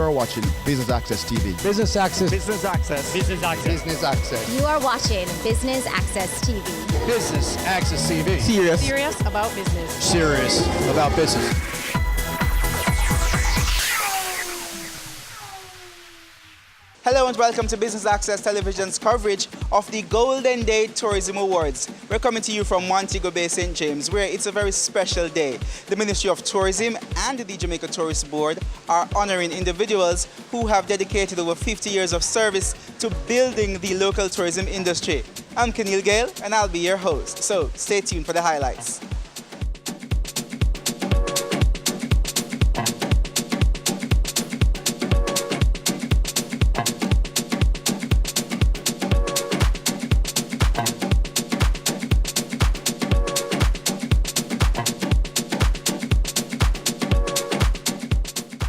You're watching Business Access TV. Business Access. Business Access. Business Access. Business Access. You are watching Business Access TV. Business Access TV. Serious about business. Serious about business. Hello and welcome to Business Access Television's coverage of the Golden Day Tourism Awards. We're coming to you from Montego Bay, St. James, where it's a very special day. The Ministry of Tourism and the Jamaica Tourist Board are honoring individuals who have dedicated over 50 years of service to building the local tourism industry. I'm Keneal Gale and I'll be your host, so stay tuned for the highlights.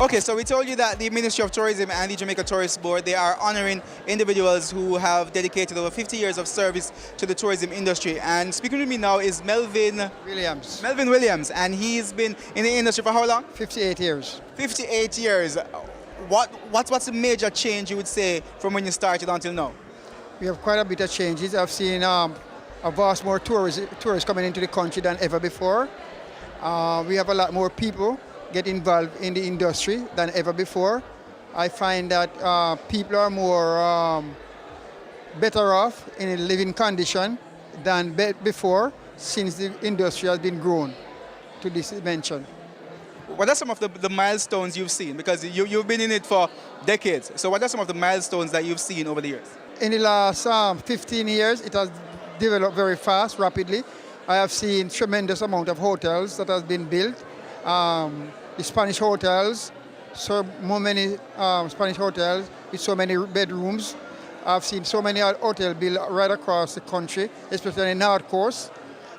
Okay, so we told you that the Ministry of Tourism and the Jamaica Tourist Board, they are honoring individuals who have dedicated over 50 years of service to the tourism industry. And speaking with me now is Melvin Williams, and he's been in the industry for how long? 58 years. 58 years. What's the major change you would say from when you started until now? We have quite a bit of changes. I've seen a vast more tourists coming into the country than ever before. We have a lot more people get involved in the industry than ever before. I find that people are more better off in a living condition than before, since the industry has been grown to this dimension. What are some of the milestones you've seen? Because you've been in it for decades. So what are some of the milestones that you've seen over the years? In the last 15 years, it has developed very fast, rapidly. I have seen tremendous amount of hotels that has been built. The Spanish hotels, so many Spanish hotels with so many bedrooms. I've seen so many hotels built right across the country, especially in the North Coast.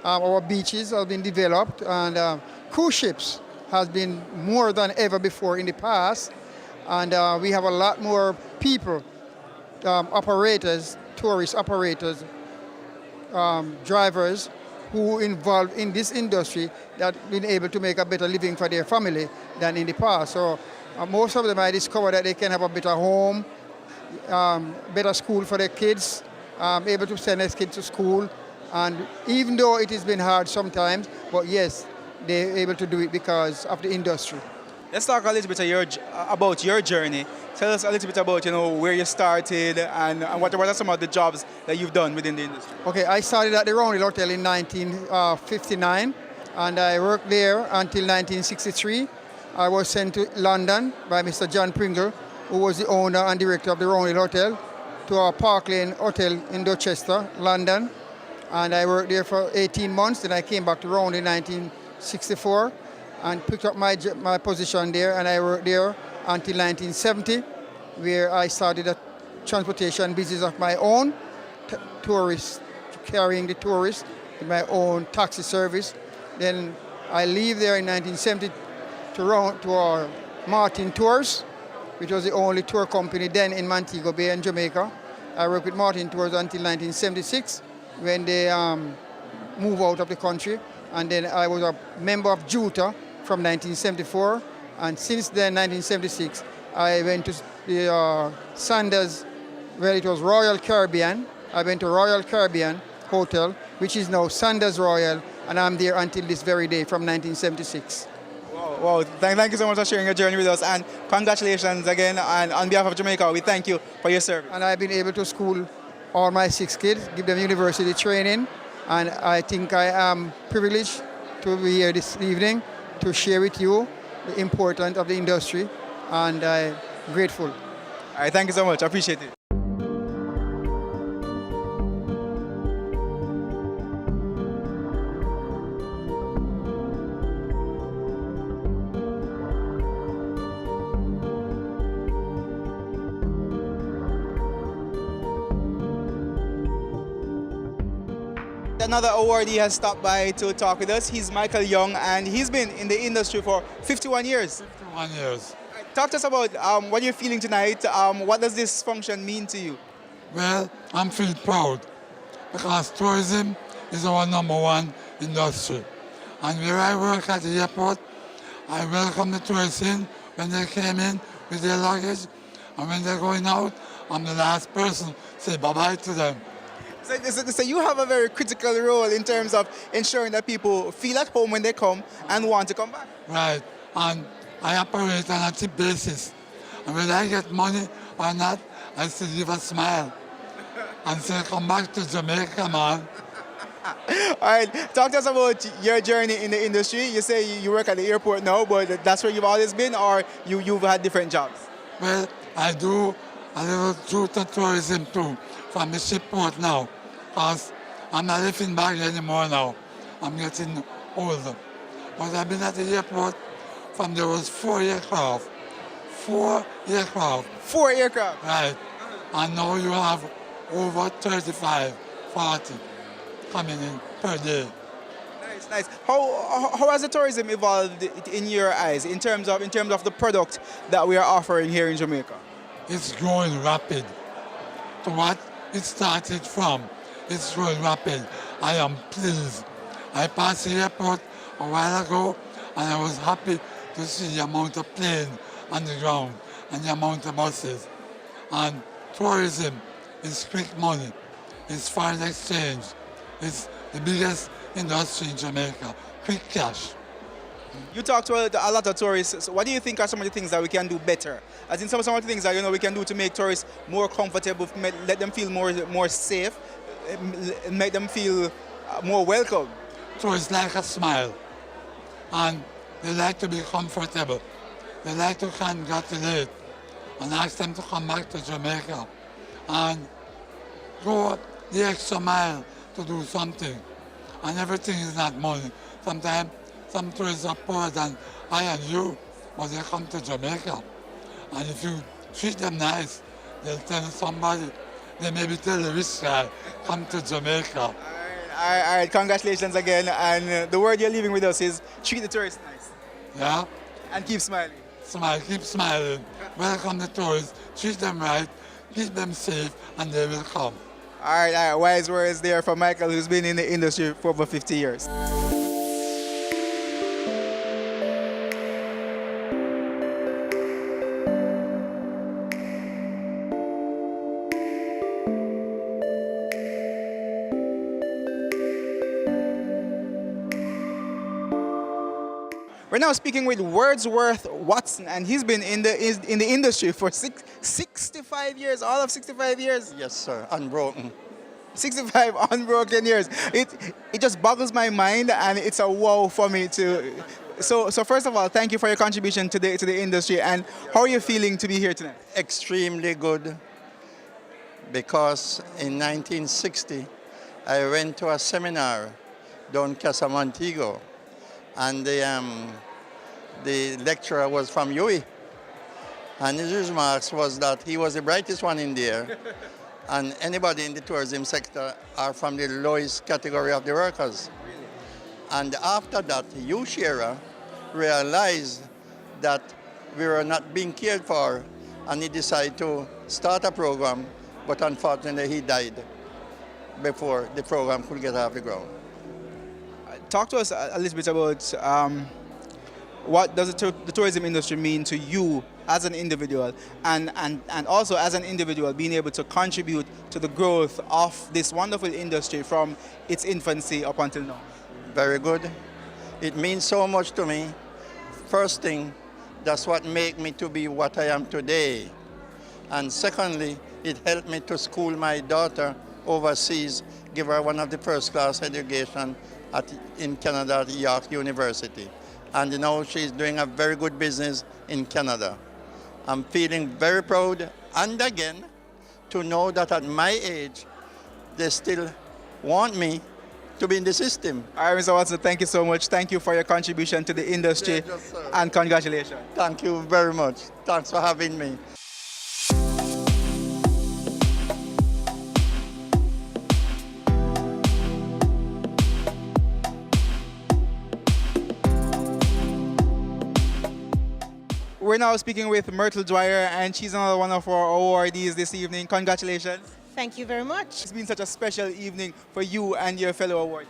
Our beaches have been developed, and cruise ships has been more than ever before in the past. And we have a lot more people, operators, tourist operators, drivers, who involved in this industry that been able to make a better living for their family than in the past. So most of them, I discovered that they can have a better home, better school for their kids, able to send their kids to school. And even though it has been hard sometimes, but yes, they're able to do it because of the industry. Let's talk a little bit about your journey. Tell us a little bit about where you started and what are some of the jobs that you've done within the industry. Okay, I started at the Roundel Hotel in 1959, and I worked there until 1963. I was sent to London by Mr. John Pringle, who was the owner and director of the Roundel Hotel, to our Park Lane Hotel in Dorchester, London. And I worked there for 18 months. Then I came back to Roundel in 1964 and picked up my position there, and I worked there until 1970, where I started a transportation business of my own, carrying the tourists in my own taxi service. Then I leave there in 1970 to our Martin Tours, which was the only tour company then in Montego Bay and Jamaica. I worked with Martin Tours until 1976, when they moved out of the country. And then I was a member of JUTA from 1974, and since then, 1976, I went to the Sanders, where it was Royal Caribbean. I went to Royal Caribbean Hotel, which is now Sanders Royal, and I'm there until this very day from 1976. Wow. Thank you so much for sharing your journey with us, and congratulations again. And on behalf of Jamaica, we thank you for your service. And I've been able to school all my 6 kids, give them university training, and I think I am privileged to be here this evening to share with you the importance of the industry, and I'm grateful. All right, thank you so much. I appreciate it. Another awardee has stopped by to talk with us. He's Michael Young, and he's been in the industry for 51 years. 51 years. Talk to us about what you're feeling tonight. What does this function mean to you? Well, I'm feeling proud because tourism is our #1 industry. And where I work at the airport, I welcome the tourists in when they came in with their luggage, and when they're going out, I'm the last person to say bye-bye to them. So you have a very critical role in terms of ensuring that people feel at home when they come and want to come back. Right, and I operate on a tip basis. And whether I get money or not, I still give a smile and say, come back to Jamaica, man. All right, talk to us about your journey in the industry. You say you work at the airport now, but that's where you've always been, or you've had different jobs? Well, I do a little truth and tourism too, from the shipport now, because I'm not living back anymore now. I'm getting older. But I've been at the airport from there was 4 aircraft. 4 aircraft. 4 aircraft? Right. And now you have over 35, 40 coming in per day. Nice, nice. How has the tourism evolved in your eyes in terms of the product that we are offering here in Jamaica? It's growing rapid. To what it started from, it's growing rapid. I am pleased. I passed the airport a while ago and I was happy to see the amount of planes on the ground and the amount of buses. And tourism is quick money. It's foreign exchange. It's the biggest industry in Jamaica. Quick cash. You talk to a lot of tourists. So what do you think are some of the things that we can do better? As in some of the things that we can do to make tourists more comfortable, let them feel more safe, make them feel more welcome. Tourists like a smile, and they like to be comfortable. They like to congratulate and ask them to come back to Jamaica and go the extra mile to do something. And everything is not money. Sometimes some tourists are poorer than I and you, but they come to Jamaica. And if you treat them nice, they'll tell somebody, they maybe tell the rich guy, come to Jamaica. All right, congratulations again. And the word you're leaving with us is treat the tourists nice. Yeah? And keep smiling. Smile, keep smiling. Welcome the tourists, treat them right, keep them safe, and they will come. All right, wise words there from Michael, who's been in the industry for over 50 years. We're now speaking with Wordsworth Watson, and he's been in the industry for 65 years, all of 65 years. Yes, sir, unbroken. 65 unbroken years. It just boggles my mind, and it's a wow for me to. So first of all, thank you for your contribution to the industry. And how are you feeling to be here tonight? Extremely good, because in 1960 I went to a seminar down Casa Montego, and the lecturer was from UWI, and his remarks was that he was the brightest one in there, and anybody in the tourism sector are from the lowest category of the workers. And after that, Hugh Shearer realized that we were not being cared for, and he decided to start a program, but unfortunately he died before the program could get off the ground. Talk to us a little bit about what does the tourism industry mean to you as an individual, and also as an individual being able to contribute to the growth of this wonderful industry from its infancy up until now. Very good. It means so much to me. First thing, that's what made me to be what I am today. And secondly, it helped me to school my daughter overseas, give her one of the first class education in Canada at York University. And now she's doing a very good business in Canada. I'm feeling very proud, and again, to know that at my age, they still want me to be in the system. All right, Mr. Watson, thank you so much. Thank you for your contribution to the industry, and congratulations. Thank you very much. Thanks for having me. We're now speaking with Myrtle Dwyer, and she's another one of our awardees this evening. Congratulations. Thank you very much. It's been such a special evening for you and your fellow awardees.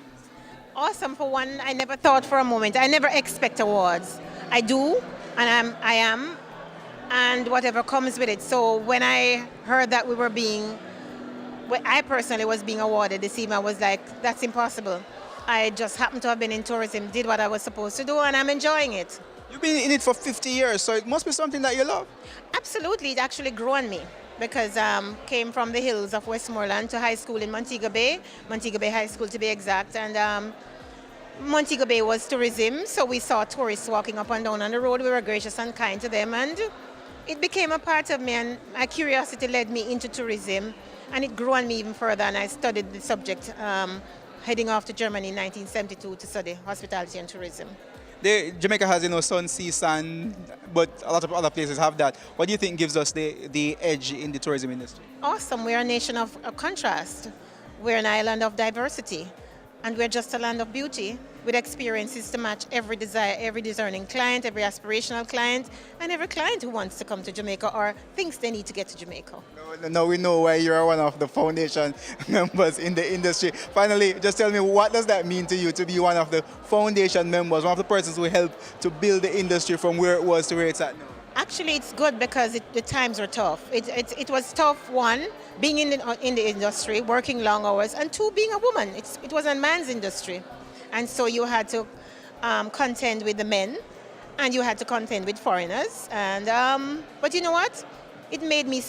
Awesome. For one, I never thought for a moment. I never expect awards. I do, and and whatever comes with it. So when I heard that I personally was being awarded this evening, I was like, that's impossible. I just happened to have been in tourism, did what I was supposed to do, and I'm enjoying it. You've been in it for 50 years, so it must be something that you love. Absolutely, it actually grew on me because came from the hills of Westmoreland to high school in Montego Bay High School to be exact, and Montego Bay was tourism, so we saw tourists walking up and down on the road. We were gracious and kind to them, and it became a part of me, and my curiosity led me into tourism, and it grew on me even further, and I studied the subject heading off to Germany in 1972 to study hospitality and tourism. Jamaica has, sun, sea, sand, but a lot of other places have that. What do you think gives us the edge in the tourism industry? Awesome. We're a nation of contrast. We're an island of diversity, and we're just a land of beauty with experiences to match every desire, every discerning client, every aspirational client, and every client who wants to come to Jamaica or thinks they need to get to Jamaica. Now we know why you're one of the foundation members in the industry. Finally, just tell me, what does that mean to you to be one of the foundation members, one of the persons who helped to build the industry from where it was to where it's at now? Actually, it's good because the times were tough. It was tough, one, being in the industry, working long hours, and two, being a woman. It was a man's industry. And so you had to contend with the men, and you had to contend with foreigners. And but you know what? It made me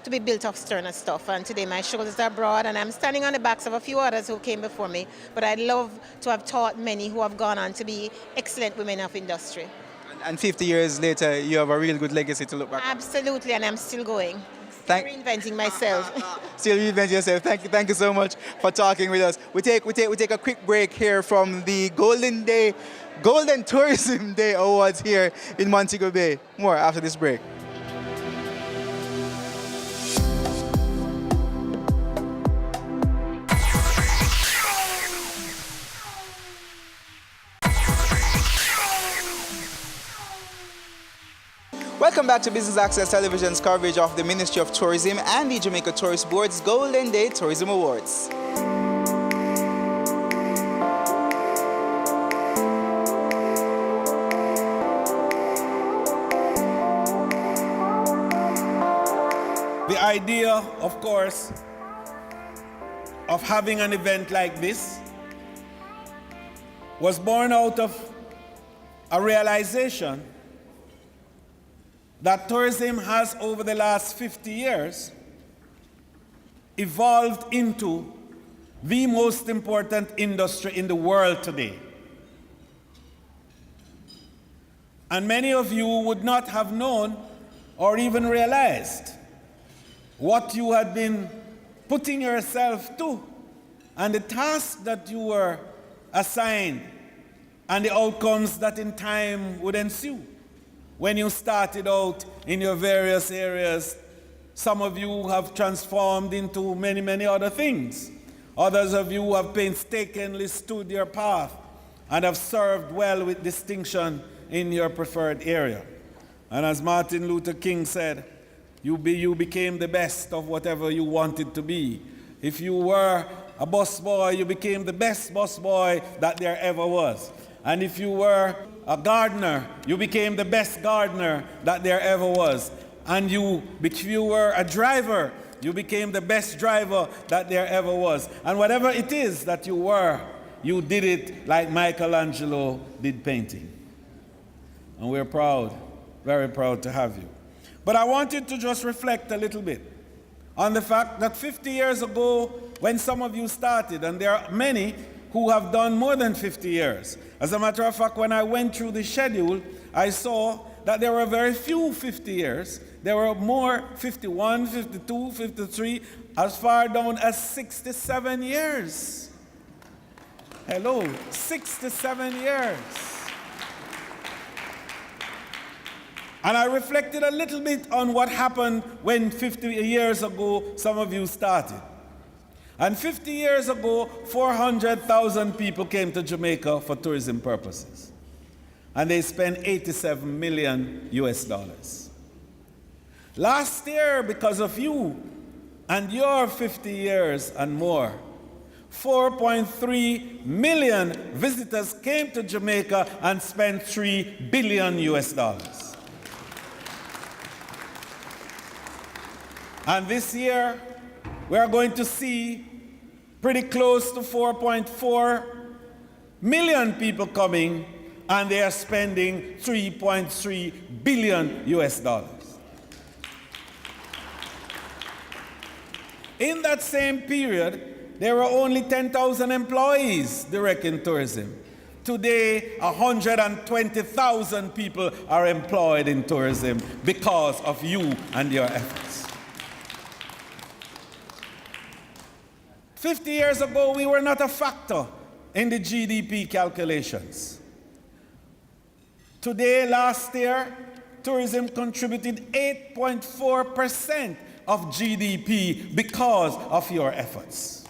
to be built of sterner stuff. And today my shoulders are broad, and I'm standing on the backs of a few others who came before me. But I'd love to have taught many who have gone on to be excellent women of industry. And 50 years later, you have a real good legacy to look back on. Absolutely, and I'm still going. Reinventing myself. Still reinventing yourself. Thank you so much for talking with us. We take a quick break here from the Golden Tourism Day Awards here in Montego Bay. More after this break. Welcome back to Business Access Television's coverage of the Ministry of Tourism and the Jamaica Tourist Board's Golden Day Tourism Awards. The idea, of course, of having an event like this was born out of a realization that tourism has, over the last 50 years, evolved into the most important industry in the world today. And many of you would not have known or even realized what you had been putting yourself to and the tasks that you were assigned and the outcomes that in time would ensue. When you started out in your various areas, some of you have transformed into many, many other things. Others of you have painstakingly stood your path and have served well with distinction in your preferred area. And as Martin Luther King said, you became the best of whatever you wanted to be. If you were a busboy, you became the best busboy that there ever was. And if you were a gardener, you became the best gardener that there ever was. And if you were a driver, you became the best driver that there ever was. And whatever it is that you were, you did it like Michelangelo did painting. And we're proud, very proud to have you. But I wanted to just reflect a little bit on the fact that 50 years ago, when some of you started, and there are many who have done more than 50 years. As a matter of fact, when I went through the schedule, I saw that there were very few 50 years. There were more 51, 52, 53, as far down as 67 years. Hello, 67 years. And I reflected a little bit on what happened when 50 years ago some of you started. And 50 years ago, 400,000 people came to Jamaica for tourism purposes. And they spent $87 million US. Last year, because of you and your 50 years and more, 4.3 million visitors came to Jamaica and spent $3 billion US. And this year, we are going to see pretty close to 4.4 million people coming, and they are spending $3.3 billion US. In that same period, there were only 10,000 employees direct in tourism. Today, 120,000 people are employed in tourism because of you and your efforts. 50 years ago, we were not a factor in the GDP calculations. Today, last year, tourism contributed 8.4% of GDP because of your efforts.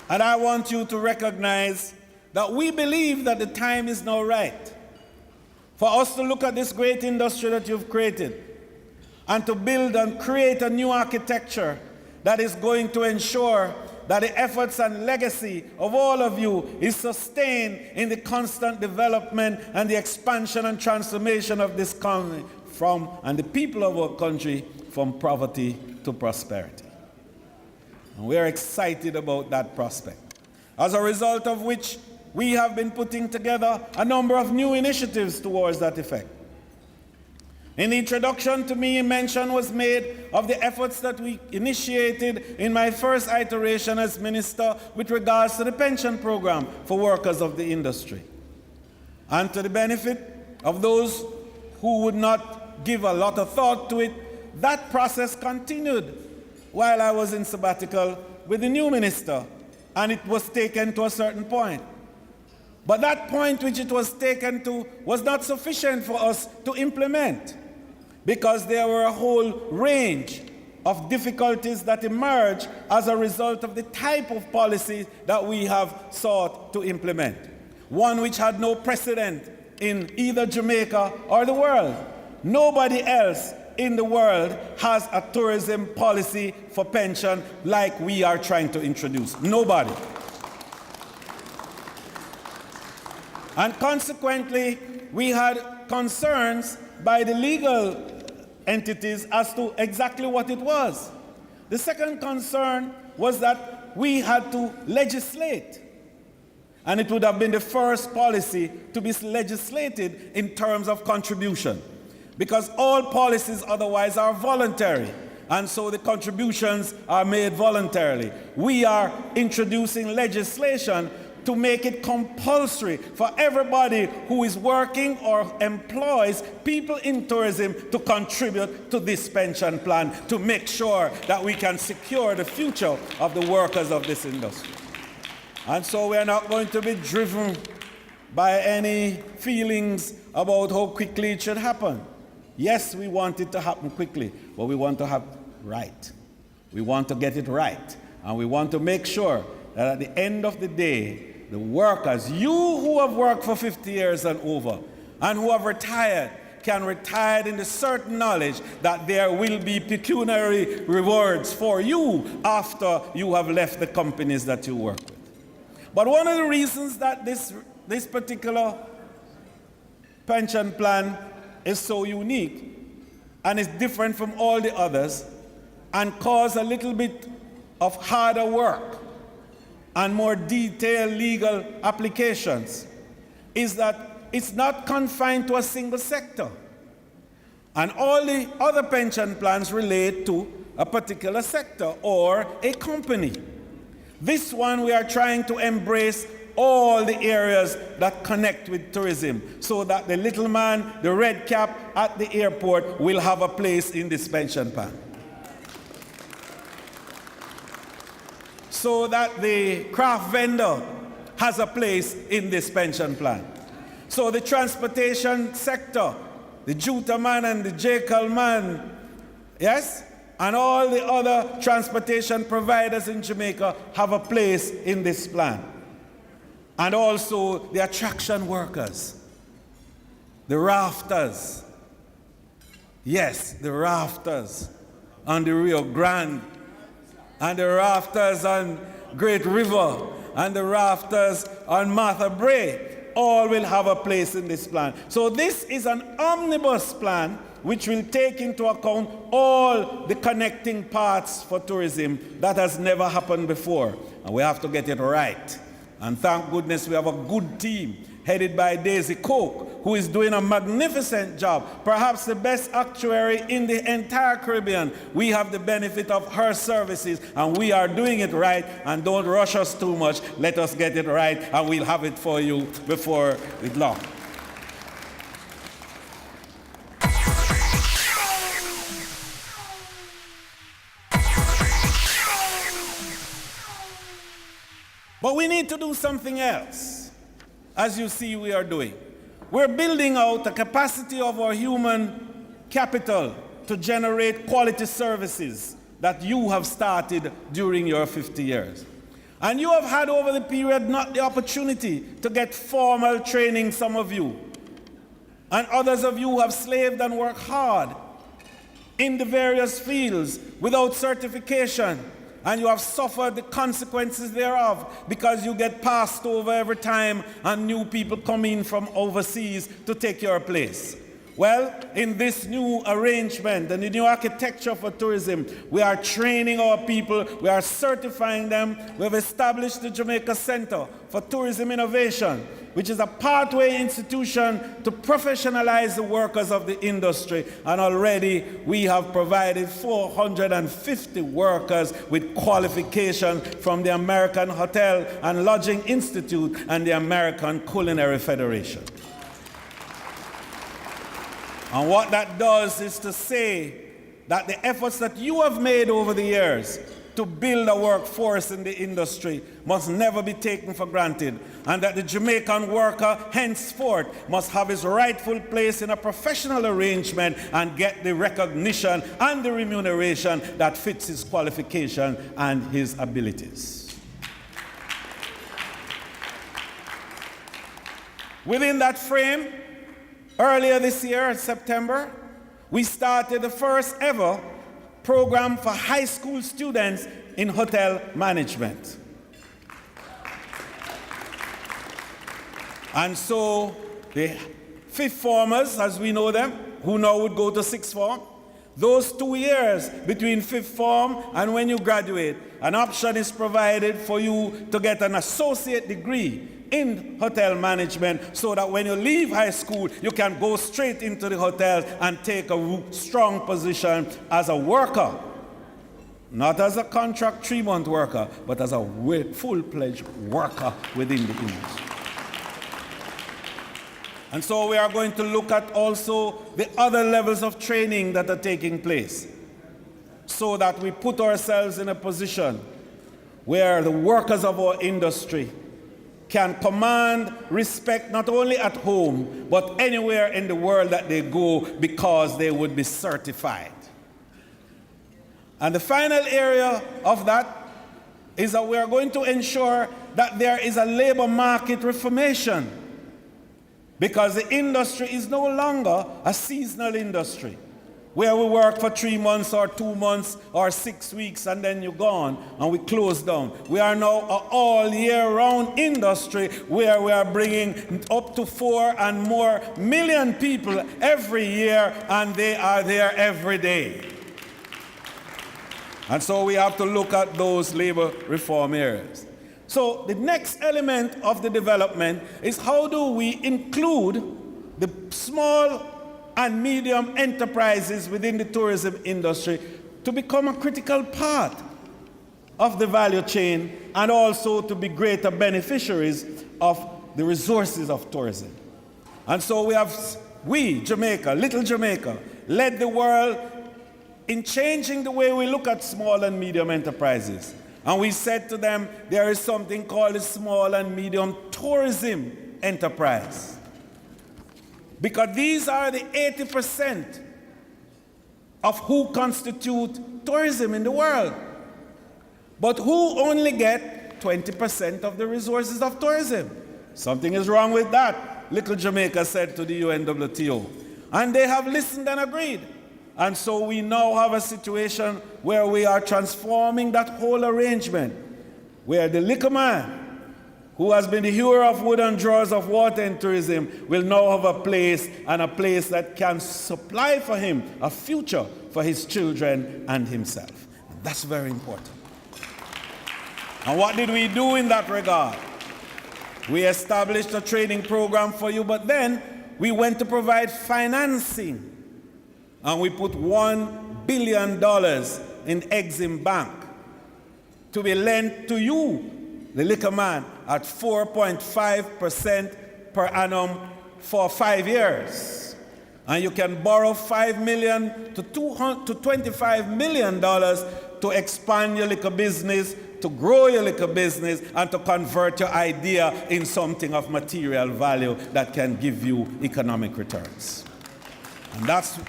And I want you to recognize that we believe that the time is now right for us to look at this great industry that you've created and to build and create a new architecture that is going to ensure that the efforts and legacy of all of you is sustained in the constant development and the expansion and transformation of this country and the people of our country from poverty to prosperity. And we are excited about that prospect, as a result of which we have been putting together a number of new initiatives towards that effect. In the introduction to me, mention was made of the efforts that we initiated in my first iteration as minister with regards to the pension program for workers of the industry. And to the benefit of those who would not give a lot of thought to it, that process continued while I was in sabbatical with the new minister, and it was taken to a certain point. But that point which it was taken to was not sufficient for us to implement, because there were a whole range of difficulties that emerged as a result of the type of policy that we have sought to implement, one which had no precedent in either Jamaica or the world. Nobody else in the world has a tourism policy for pension like we are trying to introduce. Nobody. And consequently, we had concerns by the legal entities as to exactly what it was. The second concern was that we had to legislate. And it would have been the first policy to be legislated in terms of contribution, because all policies otherwise are voluntary, and so the contributions are made voluntarily. We are introducing legislation to make it compulsory for everybody who is working or employs people in tourism to contribute to this pension plan, to make sure that we can secure the future of the workers of this industry. And so we are not going to be driven by any feelings about how quickly it should happen. Yes, we want it to happen quickly, but we want to have it right. We want to get it right. And we want to make sure that at the end of the day, the workers, you who have worked for 50 years and over, and who have retired, can retire in the certain knowledge that there will be pecuniary rewards for you after you have left the companies that you work with. But one of the reasons that this particular pension plan is so unique and is different from all the others and cause a little bit of harder work and more detailed legal applications is that it's not confined to a single sector. And all the other pension plans relate to a particular sector or a company. This one we are trying to embrace all the areas that connect with tourism, so that the little man, the red cap at the airport, will have a place in this pension plan. So that the craft vendor has a place in this pension plan. So the transportation sector, the Juta man and the Jekyll man, yes? And all the other transportation providers in Jamaica have a place in this plan. And also the attraction workers, the rafters. Yes, the rafters on the Rio Grande, and the rafters on Great River, and the rafters on Martha Brae. all will have a place in this plan. So this is an omnibus plan which will take into account all the connecting parts for tourism that has never happened before. And we have to get it right. And thank goodness we have a good team headed by Daisy Coke, who is doing a magnificent job, perhaps the best actuary in the entire Caribbean. We have the benefit of her services, and we are doing it right. And don't rush us too much. Let us get it right, and we'll have it for you before it's long. But we need to do something else, as you see we are doing. We're building out the capacity of our human capital to generate quality services that you have started during your 50 years. And you have had over the period not the opportunity to get formal training, some of you. And others of you have slaved and worked hard in the various fields without certification. And you have suffered the consequences thereof because you get passed over every time and new people come in from overseas to take your place. Well, in this new arrangement and the new architecture for tourism, we are training our people, we are certifying them. We have established the Jamaica Center for Tourism Innovation, which is a pathway institution to professionalize the workers of the industry. And already we have provided 450 workers with qualification from the American Hotel and Lodging Institute and the American Culinary Federation. And what that does is to say that the efforts that you have made over the years to build a workforce in the industry must never be taken for granted, and that the Jamaican worker henceforth must have his rightful place in a professional arrangement and get the recognition and the remuneration that fits his qualification and his abilities. Within that frame, earlier this year in September, we started the first ever program for high school students in hotel management. And so the fifth formers, as we know them, who now would go to sixth form, those 2 years between fifth form and when you graduate, an option is provided for you to get an associate degree in hotel management so that when you leave high school, you can go straight into the hotel and take a strong position as a worker. Not as a contract 3-month worker, but as a full-fledged worker within the industry. And so we are going to look at also the other levels of training that are taking place so that we put ourselves in a position where the workers of our industry can command respect not only at home, but anywhere in the world that they go because they would be certified. And the final area of that is that we are going to ensure that there is a labor market reformation, because the industry is no longer a seasonal industry where we work for 3 months or 2 months or 6 weeks and then you're gone and we close down. We are now an all year round industry where we are bringing up to 4 and more million people every year, and they are there every day. And so we have to look at those labor reform areas. So the next element of the development is how do we include the small and medium enterprises within the tourism industry to become a critical part of the value chain and also to be greater beneficiaries of the resources of tourism. And so we, Jamaica, little Jamaica, led the world in changing the way we look at small and medium enterprises. And we said to them, there is something called a small and medium tourism enterprise. Because these are the 80% of who constitute tourism in the world. But who only get 20% of the resources of tourism? Something is wrong with that, little Jamaica said to the UNWTO. And they have listened and agreed. And so we now have a situation where we are transforming that whole arrangement, where the liquor man who has been the hero of wood and drawers of water in tourism, will now have a place, and a place that can supply for him a future for his children and himself. And that's very important. And what did we do in that regard? We established a training program for you, but then we went to provide financing. And we put $1 billion in Exim Bank to be lent to you, the liquor man, at 4.5% per annum for 5 years. And you can borrow $5 million to $25 million to expand your liquor business, to grow your liquor business, and to convert your idea in something of material value that can give you economic returns. And that's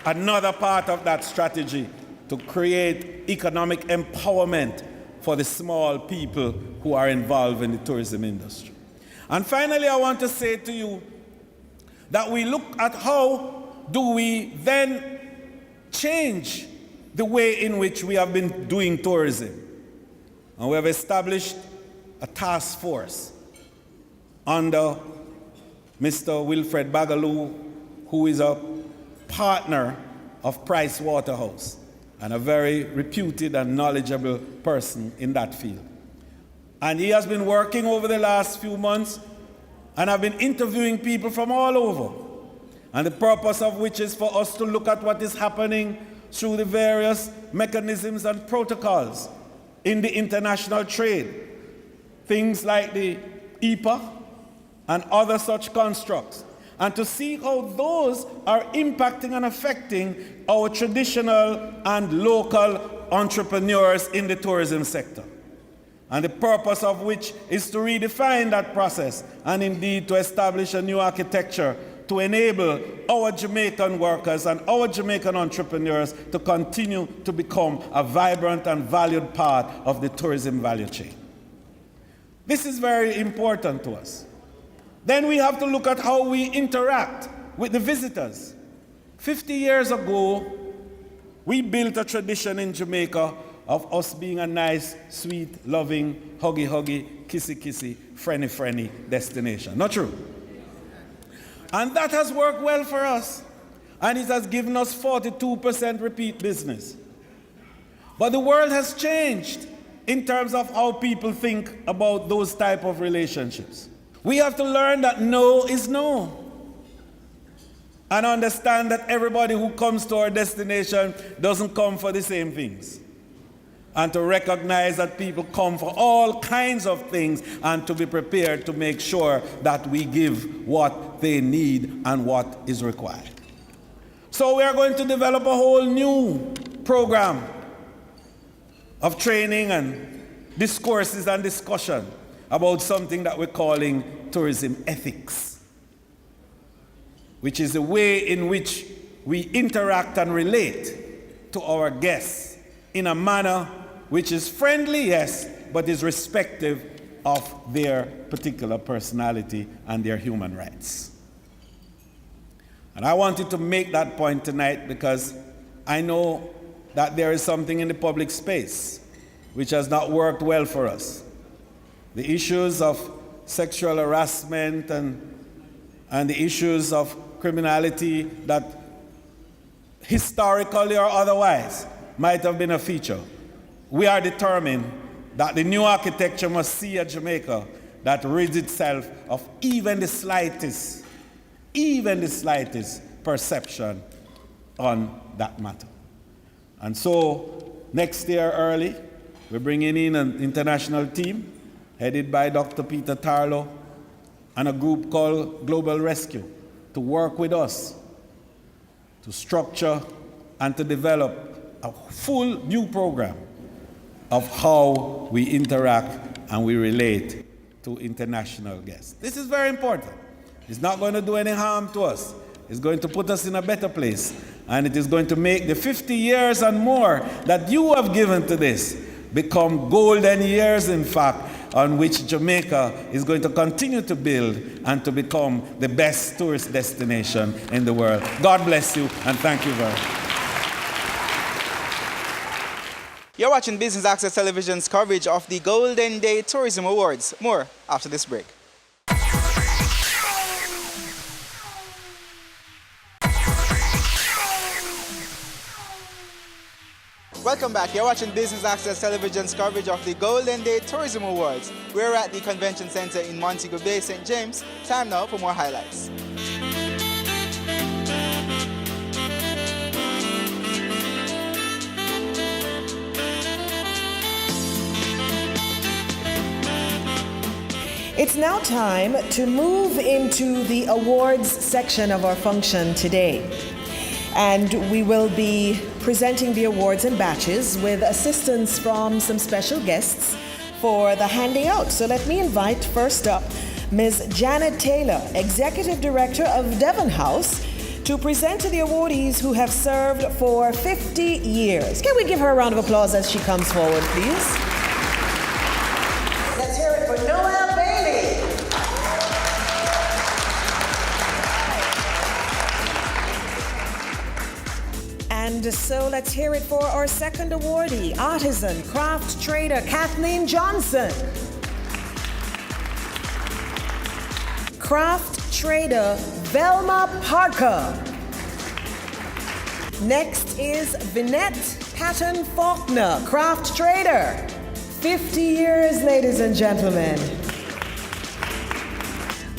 another part of that strategy, to create economic empowerment for the small people who are involved in the tourism industry. And finally, I want to say to you that we look at how do we then change the way in which we have been doing tourism. And we have established a task force under Mr. Wilfred Bagaloo, who is a partner of Price Waterhouse and a very reputed and knowledgeable person in that field. And he has been working over the last few months, and I've been interviewing people from all over. And the purpose of which is for us to look at what is happening through the various mechanisms and protocols in the international trade. Things like the EPA and other such constructs. And to see how those are impacting and affecting our traditional and local entrepreneurs in the tourism sector. And the purpose of which is to redefine that process and indeed to establish a new architecture to enable our Jamaican workers and our Jamaican entrepreneurs to continue to become a vibrant and valued part of the tourism value chain. This is very important to us. Then we have to look at how we interact with the visitors. 50 years ago, we built a tradition in Jamaica of us being a nice, sweet, loving, huggy, kissy, friendly destination. Not true? And that has worked well for us. And it has given us 42% repeat business. But the world has changed in terms of how people think about those type of relationships. We have to learn that no is no. And understand that everybody who comes to our destination doesn't come for the same things. And to recognize that people come for all kinds of things, and to be prepared to make sure that we give what they need and what is required. So we are going to develop a whole new program of training and discourses and discussion about something that we're calling tourism ethics, which is the way in which we interact and relate to our guests in a manner which is friendly, yes, but is respective of their particular personality and their human rights. And I wanted to make that point tonight because I know that there is something in the public space which has not worked well for us. The issues of sexual harassment and the issues of criminality that historically or otherwise might have been a feature. We are determined that the new architecture must see a Jamaica that rids itself of even the slightest perception on that matter. And so next year early, we're bringing in an international team headed by Dr. Peter Tarlow and a group called Global Rescue to work with us to structure and to develop a full new program of how we interact and we relate to international guests. This is very important. It's not going to do any harm to us. It's going to put us in a better place. And it is going to make the 50 years and more that you have given to this become golden years, in fact, on which Jamaica is going to continue to build and to become the best tourist destination in the world. God bless you, and thank you very much. You're watching Business Access Television's coverage of the Golden Day Tourism Awards. More after this break. Welcome back. You're watching Business Access Television's coverage of the Golden Day Tourism Awards. We're at the Convention Center in Montego Bay, St. James. Time now for more highlights. It's now time to move into the awards section of our function today. And we will be presenting the awards in batches with assistance from some special guests for the handing out. So let me invite first up Ms. Janet Taylor, Executive Director of Devon House, to present to the awardees who have served for 50 years. Can we give her a round of applause as she comes forward, please? Let's hear it for Noel Bailey. And so let's hear it for our second awardee, artisan, craft trader Kathleen Johnson. Craft trader Velma Parker. Next is Vinette Patton Faulkner, craft trader. 50 years, ladies and gentlemen.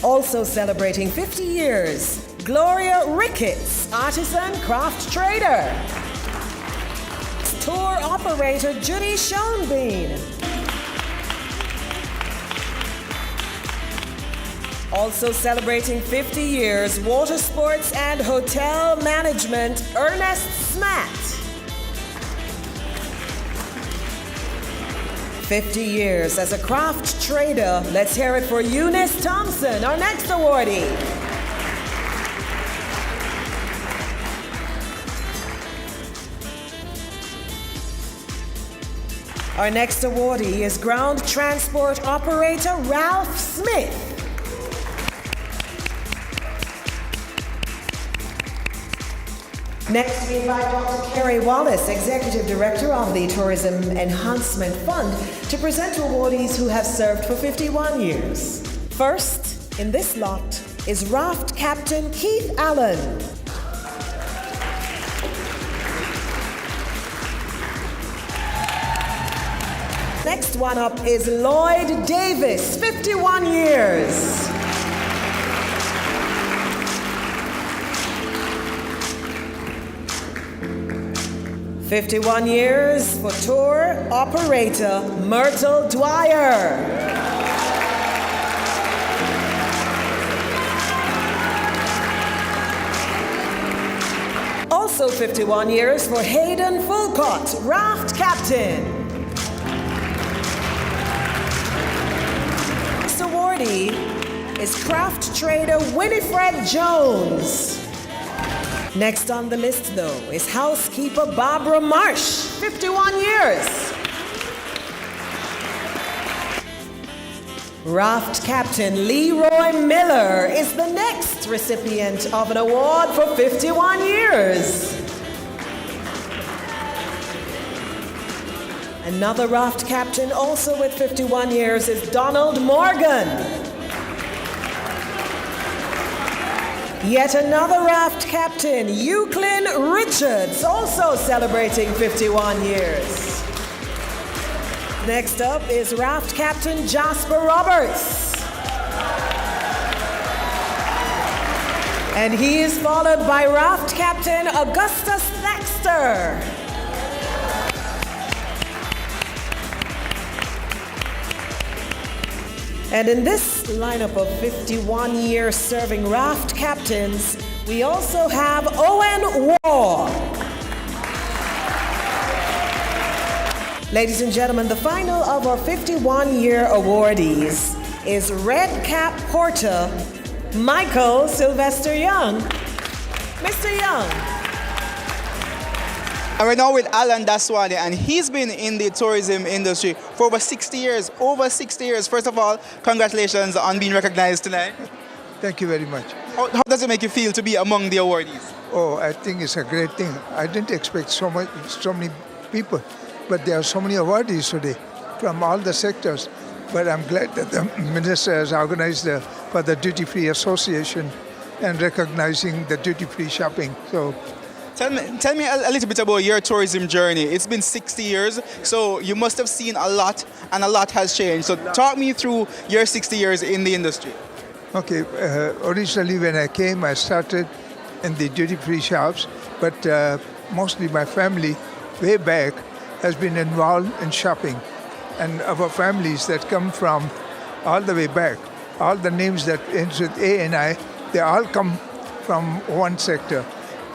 Also celebrating 50 years, Gloria Ricketts, artisan craft trader. Tour operator Judy Schoenbein. Also celebrating 50 years, water sports and hotel management, Ernest Smat. 50 years as a craft trader. Let's hear it for Eunice Thompson, our next awardee. Our next awardee is ground transport operator Ralph Smith. Next, we invite Dr. Kerry Wallace, Executive Director of the Tourism Enhancement Fund, to present to awardees who have served for 51 years. First, in this lot, is Raft Captain Keith Allen. Next one up is Lloyd Davis, 51 years. "51 years for tour operator Myrtle Dwyer. Also 51 years for Hayden Fulcott, raft captain. This awardee is craft trader Winifred Jones. Next on the list, though, is housekeeper Barbara Marsh, 51 years. Raft captain Leroy Miller is the next recipient of an award for 51 years. Another raft captain also with 51 years is Donald Morgan. Yet another raft captain, Euclid Richards, also celebrating 51 years. Next up is raft captain Jasper Roberts. And he is followed by raft captain Augustus Thaxter. And in this lineup of 51-year serving raft captains, we also have Owen Waugh. Ladies and gentlemen, the final of our 51-year awardees is Red Cap Porter Michael Sylvester Young. Mr. Young. And we're now with Alan Daswani, and he's been in the tourism industry for over 60 years. Over 60 years. First of all, congratulations on being recognized tonight. Thank you very much. How does it make you feel to be among the awardees? Oh, I think it's a great thing. I didn't expect so many people but there are so many awardees today from all the sectors. But I'm glad that the minister has organized for the Duty Free Association and recognizing the duty-free shopping. So, Tell me a little bit about your tourism journey. It's been 60 years, so you must have seen a lot, and a lot has changed. So talk me through your 60 years in the industry. okay, originally when I came, I started in the duty-free shops, but mostly my family, way back, has been involved in shopping. And our families that come from all the way back, all the names that ends with A and I, they all come from one sector.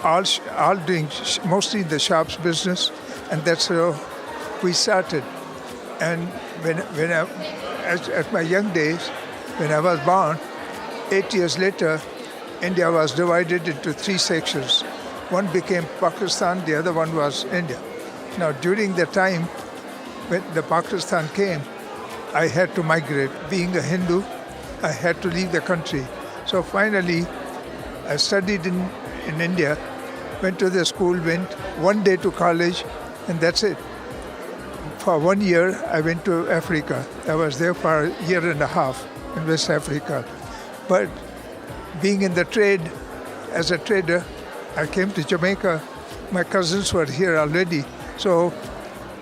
All doing mostly the shops business, and that's how we started. And when I, at my young days, when I was born, 8 years later, India was divided into 3 sections. One became Pakistan, the other one was India. Now, during the time when the Pakistan came, I had to migrate. Being a Hindu, I had to leave the country. So finally, I studied in India, went to the school, went one day to college, and that's it. For 1 year, I went to Africa. I was there for a year and a half in West Africa. But being in the trade, as a trader, I came to Jamaica. My cousins were here already. So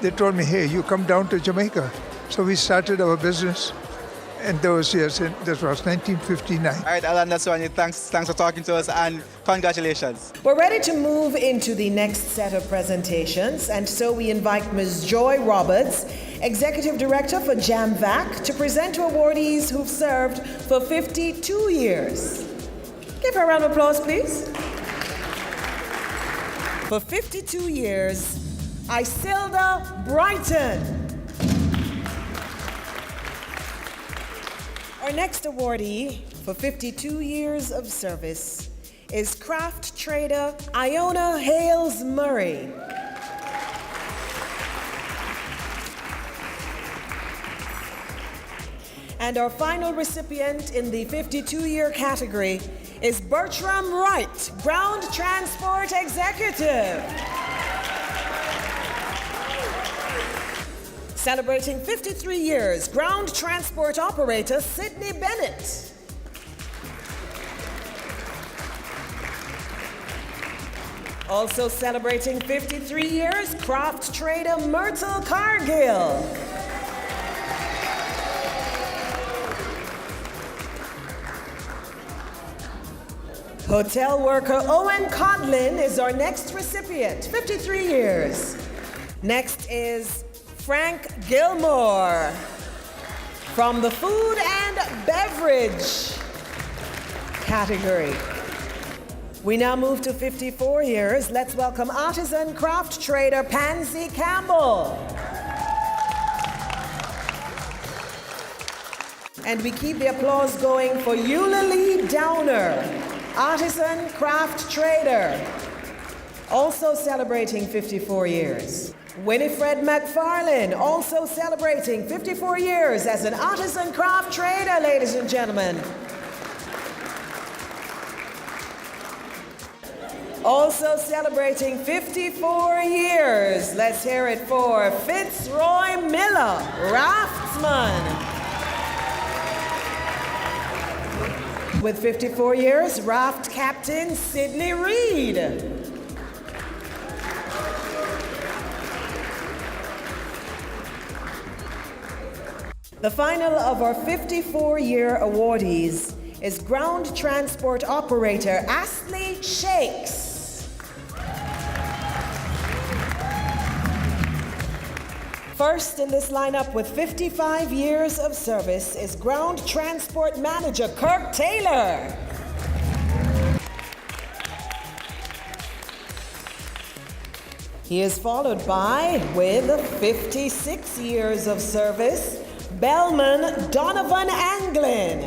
they told me, hey, you come down to Jamaica. So we started our business in those years. And this was 1959. All right, Alan Daswani, thanks for talking to us, and congratulations. We're ready to move into the next set of presentations, and so we invite Ms. Joy Roberts, Executive Director for JAMVAC, to present to awardees who've served for 52 years. Give her a round of applause, please. For 52 years, Isilda Brighton. Our next awardee for 52 years of service is craft trader Iona Hales Murray. And our final recipient in the 52-year category is Bertram Wright, Ground Transport Executive. Celebrating 53 years, ground transport operator Sydney Bennett. Also celebrating 53 years, craft trader Myrtle Cargill. Hotel worker Owen Codlin is our next recipient, 53 years. Next is Frank Gilmore from the food and beverage category. We now move to 54 years. Let's welcome artisan craft trader Pansy Campbell. And we keep the applause going for Eulalie Downer, artisan craft trader, also celebrating 54 years. Winifred McFarlane, also celebrating 54 years as an artisan craft trader, ladies and gentlemen. Also celebrating 54 years, let's hear it for Fitzroy Miller, raftsman. With 54 years, raft captain Sidney Reed. The final of our 54-year awardees is ground transport operator Astley Shakes. First in this lineup with 55 years of service is ground transport manager Kirk Taylor. He is followed by, with 56 years of service, Bellman Donovan Anglin.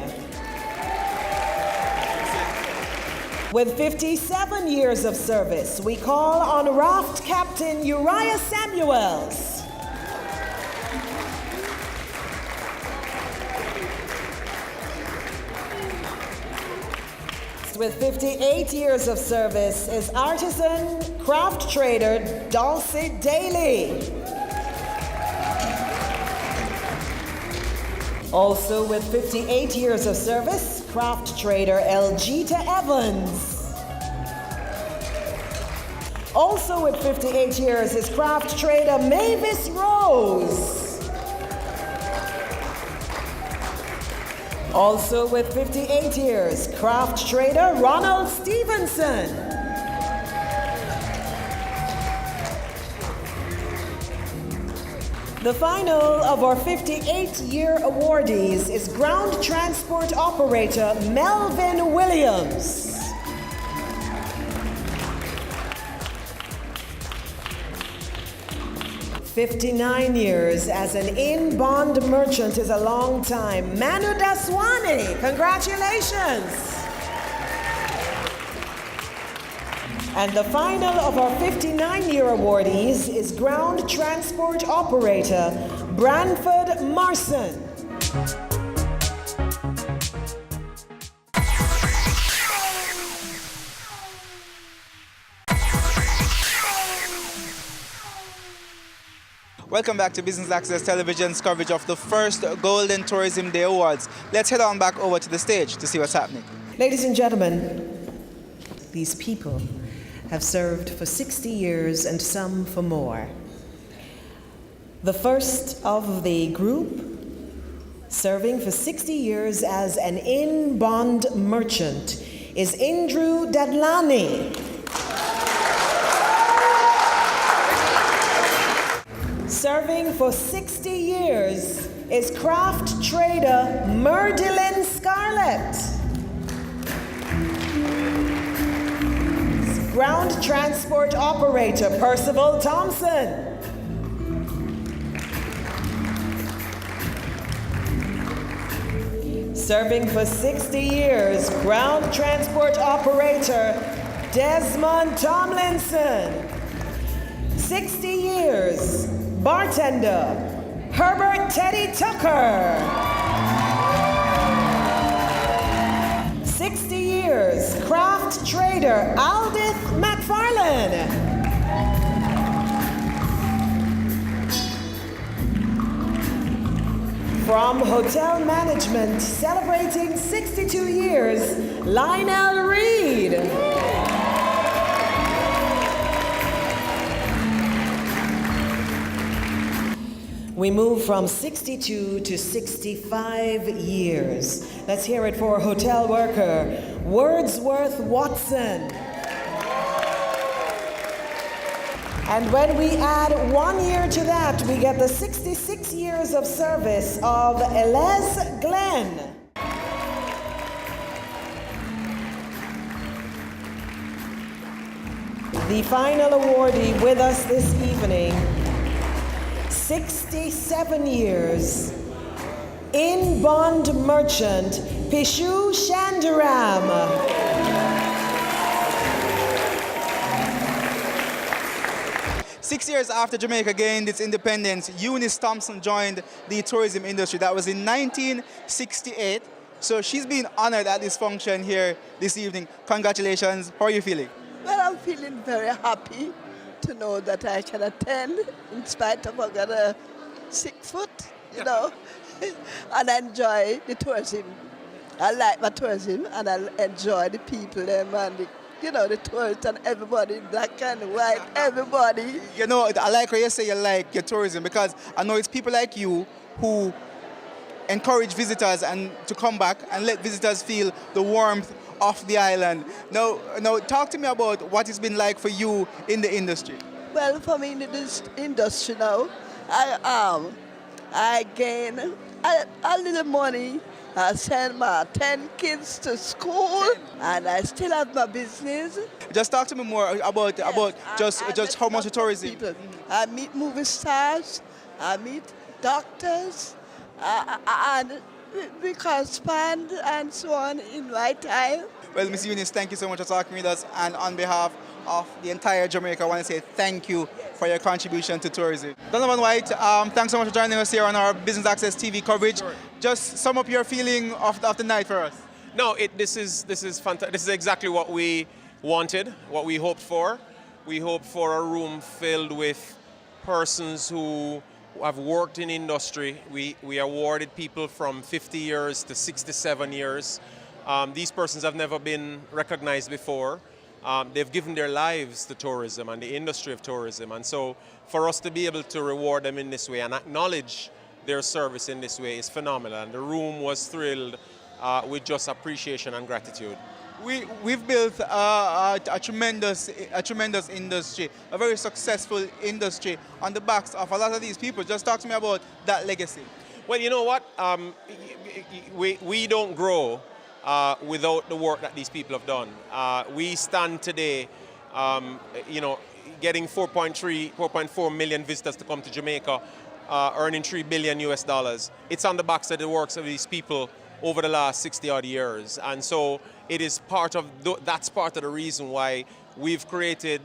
With 57 years of service, we call on raft captain Uriah Samuels. With 58 years of service is artisan craft trader Dulcie Daly. Also with 58 years of service, craft trader Elgita Evans. Also with 58 years is craft trader Mavis Rose. Also with 58 years, craft trader Ronald Stevenson. The final of our 58-year awardees is ground transport operator Melvin Williams. 59 years as an in-bond merchant is a long time. Manu Daswani, congratulations. And the final of our 59-year awardees is ground transport operator Branford Marson. Welcome back to Business Access Television's coverage of the first Golden Tourism Day Awards. Let's head on back over to the stage to see what's happening. Ladies and gentlemen, these people have served for 60 years and some for more. The first of the group serving for 60 years as an in-bond merchant is Indru Dadlani. Serving for 60 years is craft trader Merdilyn Scarlett. Ground transport operator Percival Thompson. Serving for 60 years, ground transport operator Desmond Tomlinson. 60 years, bartender Herbert Teddy Tucker. 60 years, craft trader Aldith McFarlane. From hotel management, celebrating 62 years, Lionel Reed. We move from 62 to 65 years. Let's hear it for hotel worker Wordsworth Watson. And when we add 1 year to that, we get the 66 years of service of Elez Glenn. The final awardee with us this evening, 67 years, in-bond merchant Pishu Shandaram. 6 years after Jamaica gained its independence, Eunice Thompson joined the tourism industry. That was in 1968. So she's been honored at this function here this evening. Congratulations. How are you feeling? Well, I'm feeling very happy to know that I can attend in spite of I got a sick foot, you know, and enjoy the tourism. I like my tourism and I enjoy the people them and the, you know, the tourists and everybody, black and white, everybody. You know, I like how you say you like your tourism because I know it's people like you who encourage visitors and to come back and let visitors feel the warmth of the island. Now, talk to me about what it's been like for you in the industry. Well, for me in this industry now, I gain a little money. I send my 10 kids to school, and I still have my business. Just talk to me more about just how much tourism. People. I meet movie stars, I meet doctors, and we correspond and so on in my time. Well, Ms. Eunice, thank you so much for talking with us, and on behalf of the entire Jamaica, I want to say thank you for your contribution to tourism. Donovan White, thanks so much for joining us here on our Business Access TV coverage. Sure. Just sum up your feeling of the night for us. No, this is fantastic. This is exactly what we wanted, what we hoped for. We hoped for a room filled with persons who have worked in industry. We awarded people from 50 years to 67 years. These persons have never been recognized before. They've given their lives to tourism and the industry of tourism. And so for us to be able to reward them in this way and acknowledge their service in this way is phenomenal. And the room was thrilled with just appreciation and gratitude. We've built a tremendous industry, a very successful industry on the backs of a lot of these people. Just talk to me about that legacy. Well, you know what? We don't grow without the work that these people have done. We stand today, getting 4.4 million visitors to come to Jamaica, earning $3 billion US. It's on the backs of the works of these people over the last 60-odd years. And so it is that's part of the reason why we've created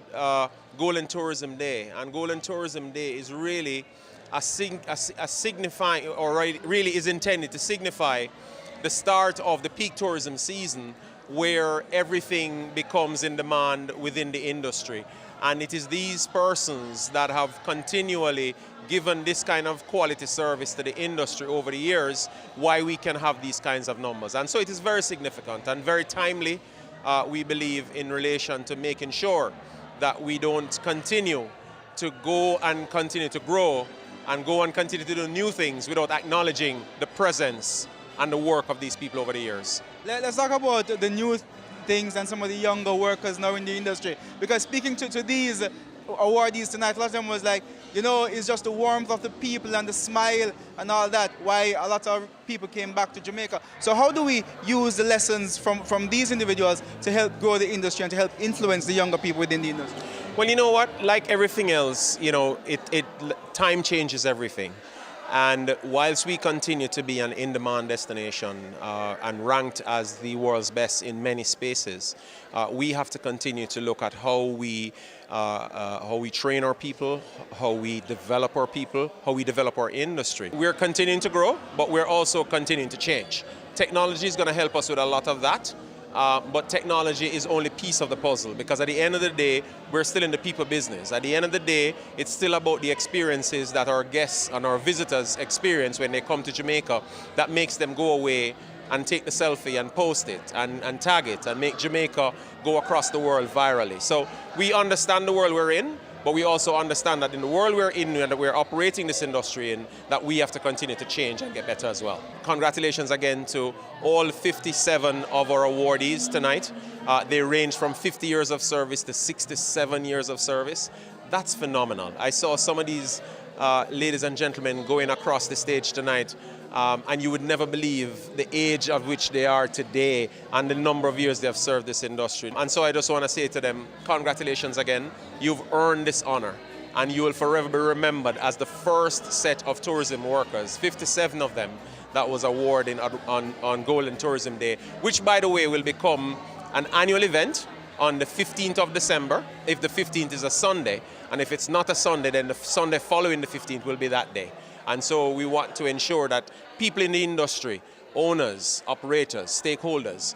Golden Tourism Day. And Golden Tourism Day is really a signifying, or really is intended to signify the start of the peak tourism season, where everything becomes in demand within the industry. And it is these persons that have continually given this kind of quality service to the industry over the years, why we can have these kinds of numbers. And so it is very significant and very timely, we believe, in relation to making sure that we don't continue to go and continue to grow and go and continue to do new things without acknowledging the presence and the work of these people over the years. Let's talk about the new things and some of the younger workers now in the industry. Because speaking to these awardees tonight, a lot of them was like, it's just the warmth of the people and the smile and all that, why a lot of people came back to Jamaica. So how do we use the lessons from these individuals to help grow the industry and to help influence the younger people within the industry? Well, you know what? Like everything else, time changes everything. And whilst we continue to be an in-demand destination and ranked as the world's best in many spaces, we have to continue to look at how we train our people, how we develop our people, how we develop our industry. We're continuing to grow, but we're also continuing to change. Technology is going to help us with a lot of that. But technology is only a piece of the puzzle, because at the end of the day, we're still in the people business. At the end of the day, it's still about the experiences that our guests and our visitors experience when they come to Jamaica that makes them go away and take the selfie and post it and tag it and make Jamaica go across the world virally. So we understand the world we're in, but we also understand that in the world we're in and that we're operating this industry in, that we have to continue to change and get better as well. Congratulations again to all 57 of our awardees tonight. They range from 50 years of service to 67 years of service. That's phenomenal. I saw some of these ladies and gentlemen going across the stage tonight, and you would never believe the age of which they are today and the number of years they have served this industry. And so I just want to say to them, congratulations again. You've earned this honor, and you will forever be remembered as the first set of tourism workers, 57 of them, that was awarded on Golden Tourism Day, which, by the way, will become an annual event on the 15th of December, if the 15th is a Sunday. And if it's not a Sunday, then the Sunday following the 15th will be that day. And so we want to ensure that people in the industry, owners, operators, stakeholders,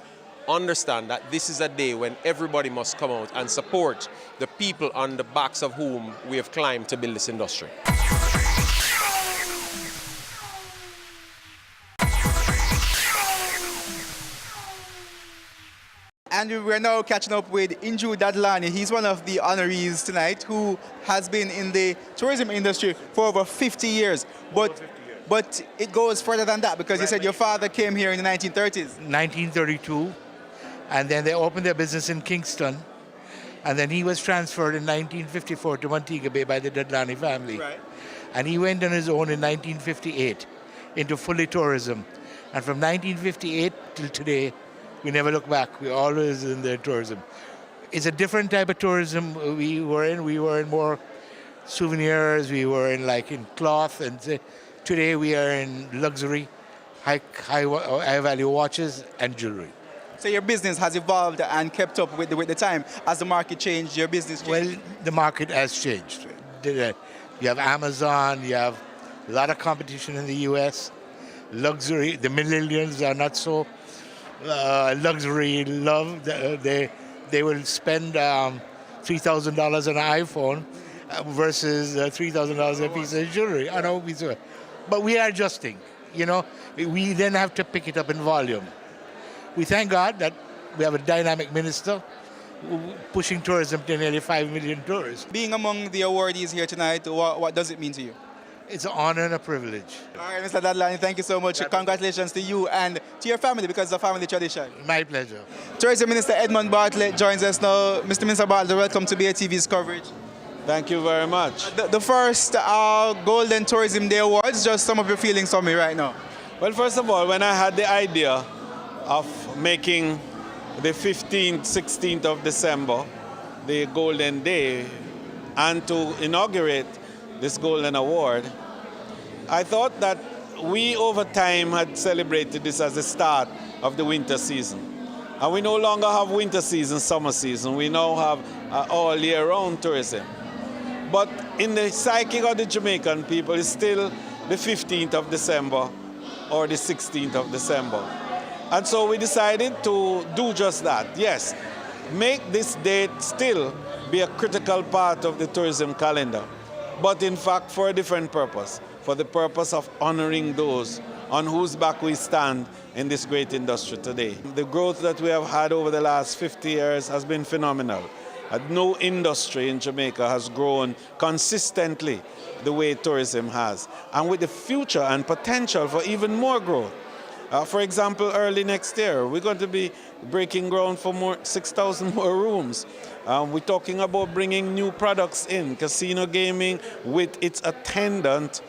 understand that this is a day when everybody must come out and support the people on the backs of whom we have climbed to build this industry. And we're now catching up with Inju Dadlani. He's one of the honorees tonight who has been in the tourism industry for over 50 years. But it goes further than that, because you said your father came here in the 1930s. 1932, and then they opened their business in Kingston. And then he was transferred in 1954 to Montego Bay by the Dadlani family. Right. And he went on his own in 1958 into fully tourism. And from 1958 till today, we never look back. We're always in the tourism. It's a different type of tourism we were in. We were in more souvenirs. We were in in cloth. And today we are in luxury, high value watches and jewelry. So your business has evolved and kept up with the time. As the market changed, your business changed? Well, the market has changed. You have Amazon. You have a lot of competition in the U.S. Luxury. The millennials are not so luxury love. They will spend $3,000 on an iPhone versus $3,000 a piece of jewelry. I know, but we are adjusting. You know, we then have to pick it up in volume. We thank God that we have a dynamic minister pushing tourism to nearly 5 million tourists. Being among the awardees here tonight, what does it mean to you? It's an honor and a privilege. All right, Mr. Dadlani, thank you so much. Congratulations to you and to your family because it's a family tradition. My pleasure. Tourism Minister Edmund Bartlett joins us now. Mr. Minister Bartlett, welcome to BATV's coverage. Thank you very much. The first Golden Tourism Day Awards, just some of your feelings for me right now. Well, first of all, when I had the idea of making the 15th, 16th of December the Golden Day and to inaugurate this Golden Award, I thought that we over time had celebrated this as the start of the winter season. And we no longer have winter season, summer season. We now have all year round tourism. But in the psyche of the Jamaican people, it's still the 15th of December or the 16th of December. And so we decided to do just that. Yes, make this date still be a critical part of the tourism calendar, but in fact for a different purpose, for the purpose of honoring those on whose back we stand in this great industry today. The growth that we have had over the last 50 years has been phenomenal. No industry in Jamaica has grown consistently the way tourism has, and with the future and potential for even more growth. For example, early next year, we're going to be breaking ground for 6,000 more rooms. We're talking about bringing new products in, casino gaming with its attendant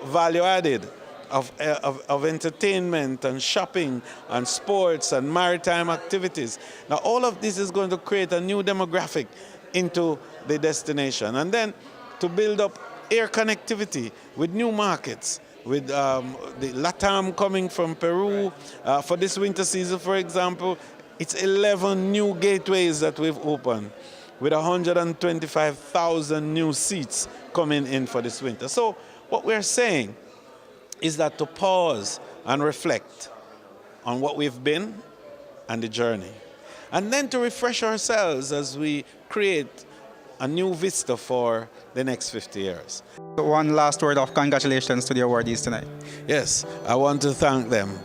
value added of entertainment and shopping and sports and maritime activities. Now, all of this is going to create a new demographic into the destination. And then to build up air connectivity with new markets, with the LATAM coming from Peru. For this winter season, for example, it's 11 new gateways that we've opened with 125,000 new seats coming in for this winter. So what we're saying is that to pause and reflect on what we've been and the journey, and then to refresh ourselves as we create a new vista for the next 50 years. One last word of congratulations to the awardees tonight. Yes, I want to thank them.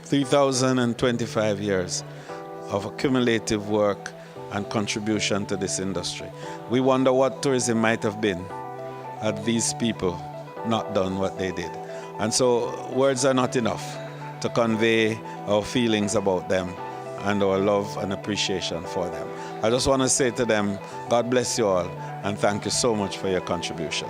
3,025 years of accumulative work and contribution to this industry. We wonder what tourism might have been had these people not done what they did. And so words are not enough to convey our feelings about them and our love and appreciation for them. I just want to say to them, God bless you all, and thank you so much for your contribution.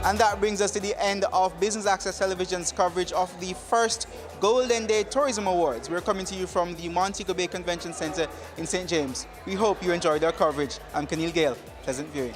And that brings us to the end of Business Access Television's coverage of the first Golden Day Tourism Awards. We're coming to you from the Montego Bay Convention Center in St. James. We hope you enjoyed our coverage. I'm Kenil Gale. Pleasant viewing.